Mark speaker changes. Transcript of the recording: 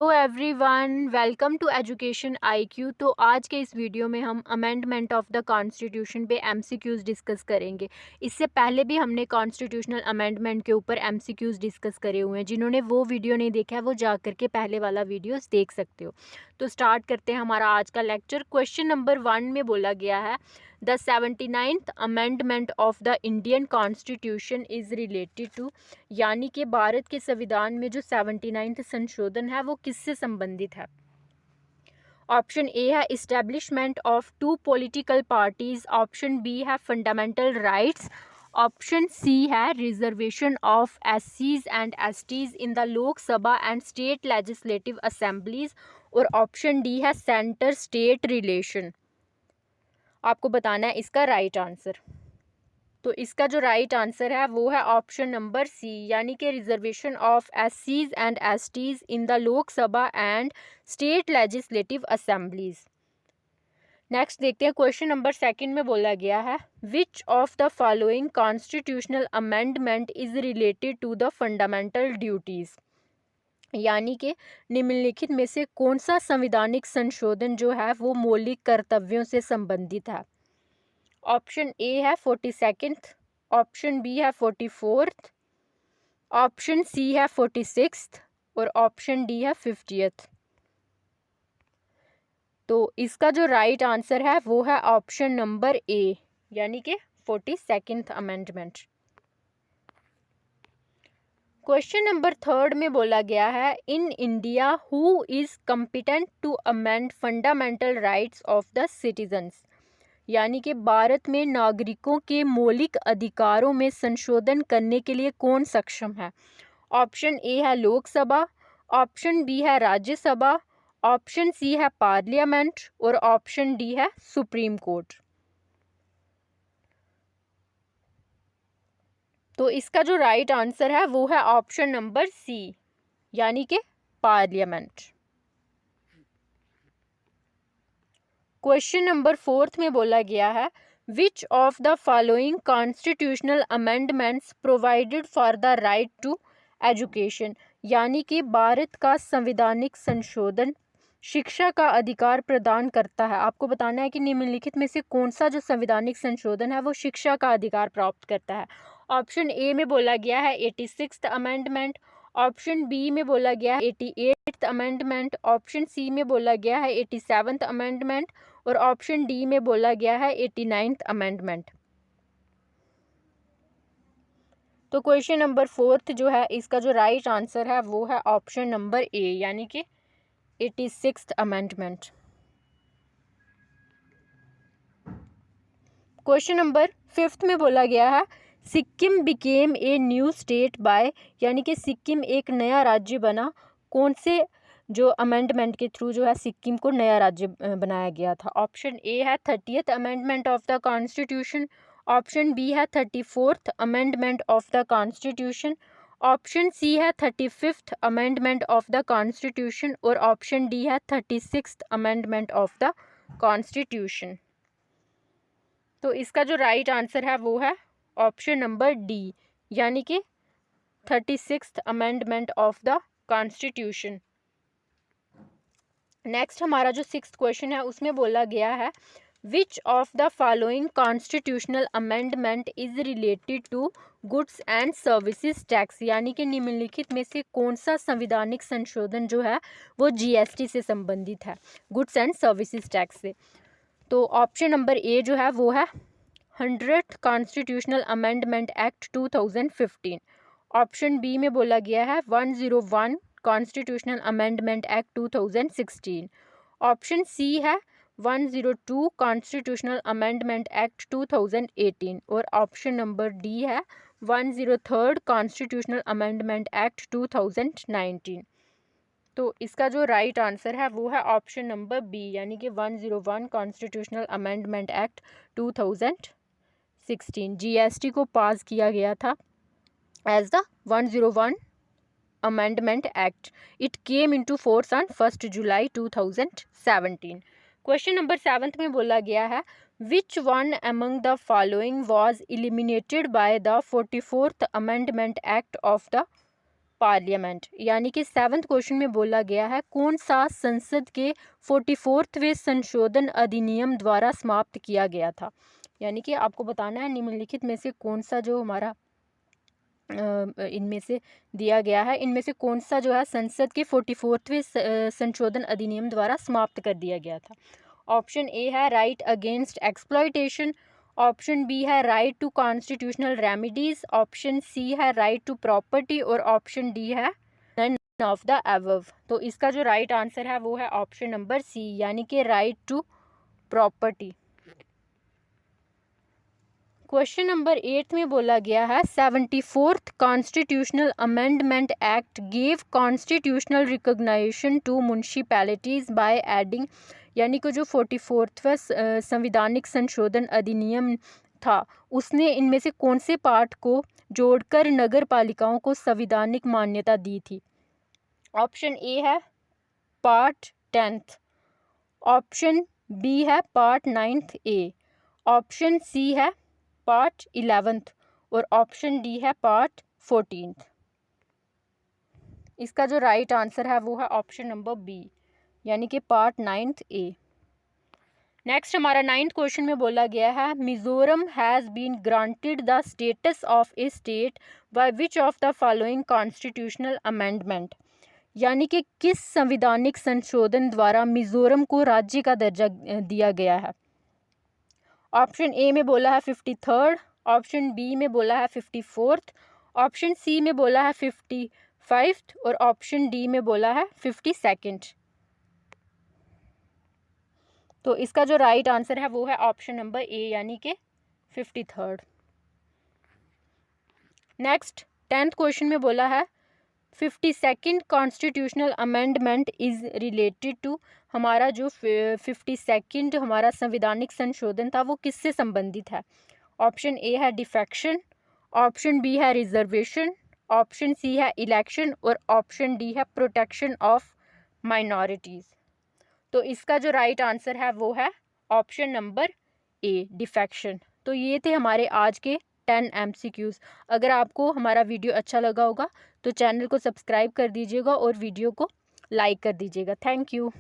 Speaker 1: Hello everyone, welcome to education IQ. तो आज के इस वीडियो में हम अमेंडमेंट ऑफ द कॉन्स्टिट्यूशन पे एमसीक्यूज़ डिस्कस करेंगे। इससे पहले भी हमने कॉन्स्टिट्यूशनल अमेंडमेंट के ऊपर एमसीक्यूज़ डिस्कस करे हुए हैं। जिन्होंने वो वीडियो नहीं देखा है वो जा करके पहले वाला वीडियोस देख सकते हो। तो स्टार्ट करते हैं हमारा आज का लेक्चर। क्वेश्चन नंबर 1 में बोला गया है the 79th amendment of the Indian constitution is related to, यानी कि भारत के संविधान में जो 79th संशोधन है वो किससे संबंधित है। ऑप्शन ए है establishment of two political parties, option B है फंडामेंटल राइट्स, ऑप्शन सी है रिजर्वेशन ऑफ एससीज and STs in the Lok Sabha and state legislative assemblies, और ऑप्शन डी है सेंटर स्टेट रिलेशन। आपको बताना है इसका राइट आंसर। तो इसका जो राइट आंसर है वो है ऑप्शन नंबर सी, यानी कि रिजर्वेशन ऑफ एससीज and STs in the Lok Sabha and state legislative assemblies. Next देखते हैं क्वेश्चन नंबर 2 में बोला गया है which of the following constitutional amendment is related to the fundamental duties, यानी कि निम्नलिखित में से कौन सा संवैधानिक संशोधन जो है वो मौलिक कर्तव्यों से संबंधित है। ऑप्शन ए है 42nd, ऑप्शन बी है 44th, ऑप्शन सी है 46th और ऑप्शन डी है 50th। तो इसका जो राइट आंसर है वो है ऑप्शन नंबर ए, यानी कि 42nd अमेंडमेंट। क्वेश्चन नंबर 3 में बोला गया है in India who is competent to amend fundamental rights of the citizens, यानी कि भारत में नागरिकों के मौलिक अधिकारों में संशोधन करने के लिए कौन सक्षम है। ऑप्शन ए है लोकसभा, ऑप्शन बी है राज्यसभा, ऑप्शन सी है पार्लियामेंट और ऑप्शन डी है सुप्रीम कोर्ट। तो इसका जो राइट आंसर है वो है ऑप्शन नंबर सी, यानी कि पार्लियामेंट। क्वेश्चन नंबर 4 में बोला गया है which of the following constitutional amendments provided for the right to education, यानी कि भारत का संवैधानिक संशोधन शिक्षा का अधिकार प्रदान करता है। आपको बताना है कि निम्नलिखित में से कौन सा जो संवैधानिक संशोधन है वो शिक्षा का अधिकार प्राप्त करता है। ऑप्शन ए में बोला गया है 86th अमेंडमेंट, ऑप्शन बी में बोला गया है 88th अमेंडमेंट, ऑप्शन सी में बोला गया है 87th अमेंडमेंट और ऑप्शन डी में बोला गया है 89th अमेंडमेंट। तो क्वेश्चन नंबर 4 जो है इसका जो राइट आंसर है वो है ऑप्शन नंबर ए, यानी कि 86th अमेंडमेंट। क्वेश्चन नंबर 5 में बोला गया है Sikkim became a new state by, यानी कि सिक्किम एक नया राज्य बना। कौन से जो अमेंडमेंट के थ्रू जो है सिक्किम को नया राज्य बनाया गया था। ऑप्शन ए है 30th amendment of the constitution, option B है 34th amendment of the constitution, option C है 35th amendment of the constitution और ऑप्शन डी है 36th amendment of the constitution. तो इसका जो राइट आंसर है वो है ऑप्शन नंबर डी, यानी कि 36th amendment of the constitution. Next हमारा जो 6th क्वेश्चन है उसमें बोला गया है which of the following constitutional amendment is related to goods and services tax, यानी कि निम्नलिखित में से कौन सा संवैधानिक संशोधन जो है वो जीएसटी से संबंधित है, गुड्स एंड सर्विसेज टैक्स से। तो ऑप्शन नंबर ए जो है वो है 100th constitutional amendment act 2015, option B में बोला गया है 101 constitutional amendment act 2016, option C है 102 कॉन्स्टिट्यूशनल अमेंडमेंट एक्ट 2018 और ऑप्शन नंबर डी है 103rd कॉन्स्टिट्यूशनल अमेंडमेंट एक्ट 2019। तो इसका जो राइट आंसर है वो है ऑप्शन नंबर बी, यानी कि 101 कॉन्स्टिट्यूशनल अमेंडमेंट एक्ट 2016 जीएसटी को पास किया गया था as the 101 amendment act. It came into force on 1 July 2017। Question number 7 में बोला गया है which one among the following was eliminated by the 44th amendment act of the parliament. यानी कि 7th क्वेश्चन में बोला गया है कौन सा संसद के 44वें संशोधन अधिनियम द्वारा समाप्त किया गया था। यानी कि आपको बताना है निम्नलिखित में से कौन सा जो हमारा इनमें से दिया गया है, इनमें से कौन सा जो है संसद के 44वें संशोधन अधिनियम द्वारा समाप्त कर दिया गया था। ऑप्शन ए है right against exploitation, option B है right to constitutional remedies, option C है राइट टू प्रॉपर्टी और ऑप्शन डी है नन ऑफ द अबव। तो इसका जो राइट आंसर है वो है ऑप्शन नंबर सी, यानी कि right to property. Question number 8 में बोला गया है 74th constitutional amendment act gave constitutional recognition to municipalities by adding. यानी कि जो 44वां संविधानिक संशोधन अधिनियम था उसने इनमें से कौन से पार्ट को जोड़कर नगर पालिकाओं को संविधानिक मान्यता दी थी। ऑप्शन ए है पार्ट 10th, ऑप्शन बी है पार्ट 9th ए, ऑप्शन सी है पार्ट 11th और ऑप्शन डी है पार्ट 14th। इसका जो राइट आंसर है वो है ऑप्शन नंबर बी, यानी कि पार्ट 9th ए। नेक्स्ट हमारा 9th क्वेश्चन में बोला गया है Mizoram has been granted the status of a state by which of the following constitutional amendment. यानी कि किस संविधानिक संशोधन द्वारा मिजोरम को राज्य का दर्जा दिया गया है। ऑप्शन ए में बोला है 53rd, ऑप्शन बी में बोला है 54th, ऑप्शन सी में बोला है 55th और ऑप्शन डी में बोला है 52nd। तो इसका जो राइट आंसर है वो है ऑप्शन नंबर ए, यानी कि 53rd। नेक्स्ट 10th क्वेश्चन में बोला है 52nd constitutional amendment is related to. हमारा जो 52nd हमारा संविधानिक संशोधन था वो किससे संबंधित है। ऑप्शन ए है डिफेक्शन, ऑप्शन बी है रिजर्वेशन, ऑप्शन सी है इलेक्शन और ऑप्शन डी है प्रोटेक्शन ऑफ माइनॉरिटीज़। तो इसका जो राइट आंसर है वो है ऑप्शन नंबर ए, डिफेक्शन। तो ये थे हमारे आज के 10 MCQs। अगर आपको हमारा वीडियो अच्छा लगा होगा तो चैनल को सब्सक्राइब कर दीजिएगा और वीडियो को लाइक कर दीजिएगा। Thank you.